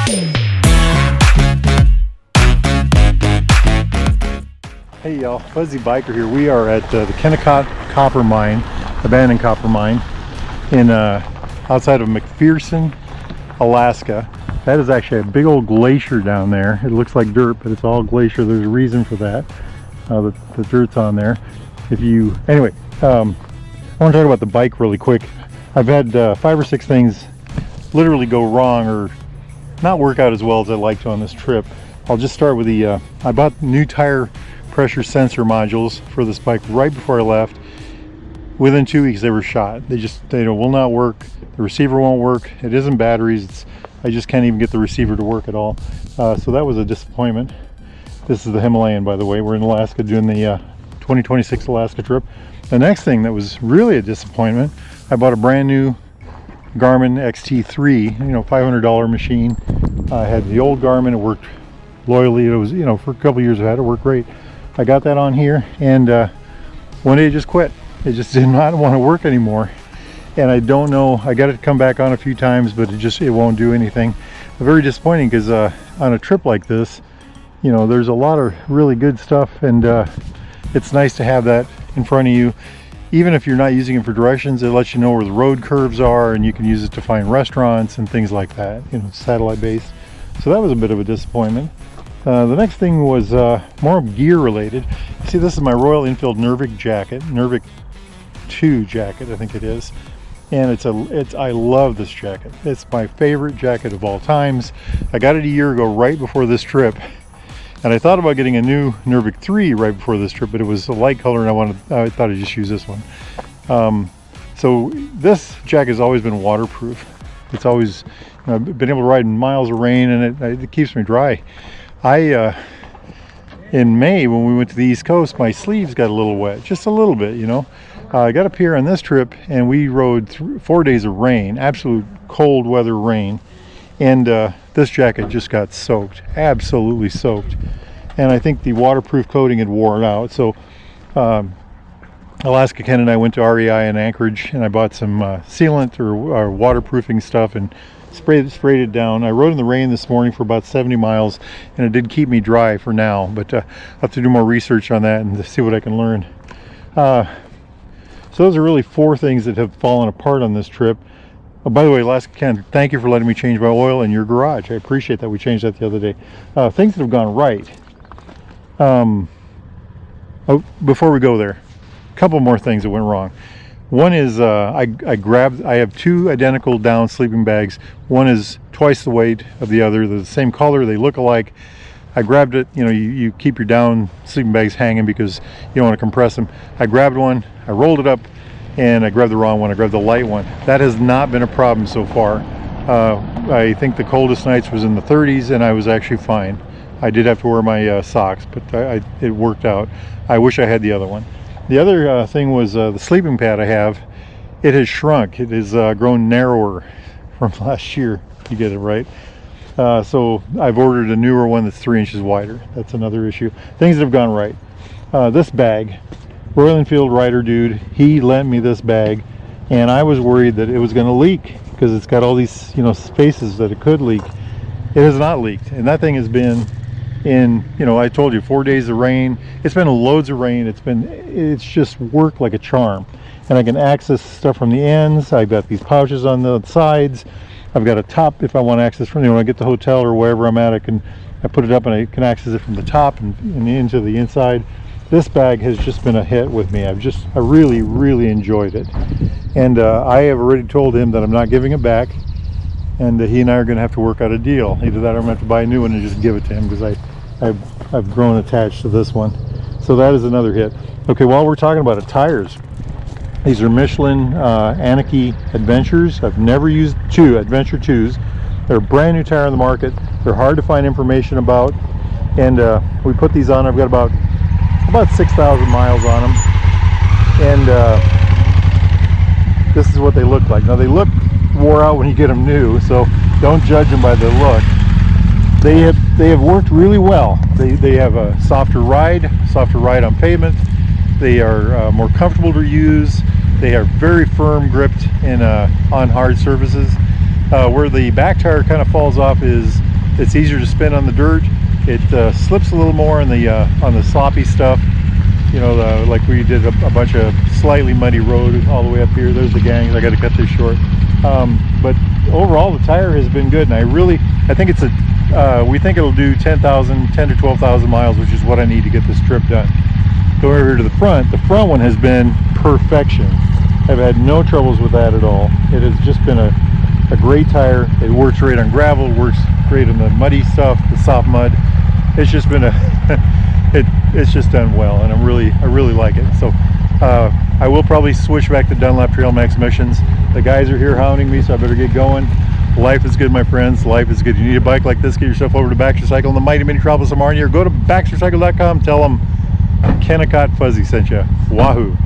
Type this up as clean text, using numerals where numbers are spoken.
Hey y'all, Fuzzy Biker here. We are at the Kennecott copper mine, abandoned copper mine in outside of McPherson, Alaska. That is actually a big old glacier down there. It looks like dirt, but it's all glacier. There's a reason for that. The dirt's on there. Anyway, I want to talk about the bike really quick. I've had 5 or 6 things literally go wrong or not work out as well as I'd like to on this trip. I'll just start with I bought new tire pressure sensor modules for this bike right before I left. Within 2 weeks they were shot. They will not work. The receiver won't work. It isn't batteries. I just can't even get the receiver to work at all. So that was a disappointment. This is the Himalayan, by the way. We're in Alaska doing the 2026 Alaska trip. The next thing that was really a disappointment, I bought a brand new Garmin XT3, $500 machine. I had the old Garmin. It worked loyally. It was, for a couple years I've had it work great. I got that on here, and one day it just quit. It just did not want to work anymore, and I don't know. I got it to come back on a few times, but it won't do anything. Very disappointing, because on a trip like this, there's a lot of really good stuff, and it's nice to have that in front of you. Even if you're not using it for directions, it lets you know where the road curves are, and you can use it to find restaurants and things like that, satellite based. So that was a bit of a disappointment. The next thing was more gear related. You see, this is my Royal Enfield Nervik jacket, Nervik 2 jacket, I think it is. And I love this jacket. It's my favorite jacket of all times. I got it a year ago, right before this trip. And I thought about getting a new Nervik 3 right before this trip, but it was a light color, and I thought I'd just use this one. So this jacket has always been waterproof. It's always, I've been able to ride in miles of rain, and it keeps me dry. In May, when we went to the East Coast, my sleeves got a little wet, just a little bit, I got up here on this trip, and we rode 4 days of rain, absolute cold weather rain, and this jacket just got soaked, absolutely soaked. And I think the waterproof coating had worn out. So Alaska Ken and I went to REI in Anchorage, and I bought some sealant or waterproofing stuff and sprayed it down. I rode in the rain this morning for about 70 miles, and it did keep me dry for now, but I'll have to do more research on that and see what I can learn. So those are really 4 things that have fallen apart on this trip. Oh, by the way, Alaska Ken, thank you for letting me change my oil in your garage. I appreciate that. We changed that the other day. Things that have gone right. Before we go there, a couple more things that went wrong. One is I have 2 identical down sleeping bags. One is twice the weight of the other. They're the same color. They look alike. I grabbed it. You keep your down sleeping bags hanging because you don't want to compress them. I grabbed one. I rolled it up, and I grabbed the wrong one. I grabbed the light one. That has not been a problem so far. I think the coldest nights was in the 30s, and I was actually fine. I did have to wear my socks, but it worked out. I wish I had the other one. The other thing was the sleeping pad I have. It has shrunk. It has grown narrower from last year. You get it right. So I've ordered a newer one that's 3 inches wider. That's another issue. Things that have gone right. This bag, Royal Enfield Rider dude, he lent me this bag, and I was worried that it was going to leak because it's got all these spaces that it could leak. It has not leaked, and that thing has been in, I told you, 4 days of rain. It's been loads of rain. It's just worked like a charm. And I can access stuff from the ends. I've got these pouches on the sides. I've got a top if I want to access from, when I get to the hotel or wherever I'm at, I put it up and I can access it from the top and into the inside. This bag has just been a hit with me. I really, really enjoyed it. And I have already told him that I'm not giving it back, and he and I are going to have to work out a deal. Either that or I'm going to have to buy a new one and just give it to him, because I've grown attached to this one. So that is another hit. Okay, while we're talking about it, tires. These are Michelin Anarchy Adventures. I've never used Adventure 2s. They're a brand new tire on the market. They're hard to find information about. And we put these on. I've got about 6,000 miles on them. And this is what they look like. Now, they look wore out when you get them new, so don't judge them by their look. They have worked really well. They have a softer ride on pavement. They are more comfortable to use. They are very firm gripped on hard surfaces. Where the back tire kind of falls off is It's easier to spin on the dirt. It slips a little more on the sloppy stuff. You know, like we did a bunch of slightly muddy road all the way up here. There's the gangs. I got to cut this short. But overall, the tire has been good, and I think it's we think it'll do 10 to 12,000 miles, which is what I need to get this trip done. Go over here to the front. The front one has been perfection. I've had no troubles with that at all. It has just been a great tire. It works great on gravel, works great on the muddy stuff, the soft mud. It's just been it's just done well, and I really like it. So I will probably switch back to Dunlop Trail Max Missions. The guys are here hounding me, so I better get going. Life is good, my friends. Life is good. You need a bike like this, get yourself over to Baxter Cycle and the mighty mini Metropolis of Marnie, or go to baxtercycle.com. Tell them Kennecott Fuzzy sent you. Wahoo!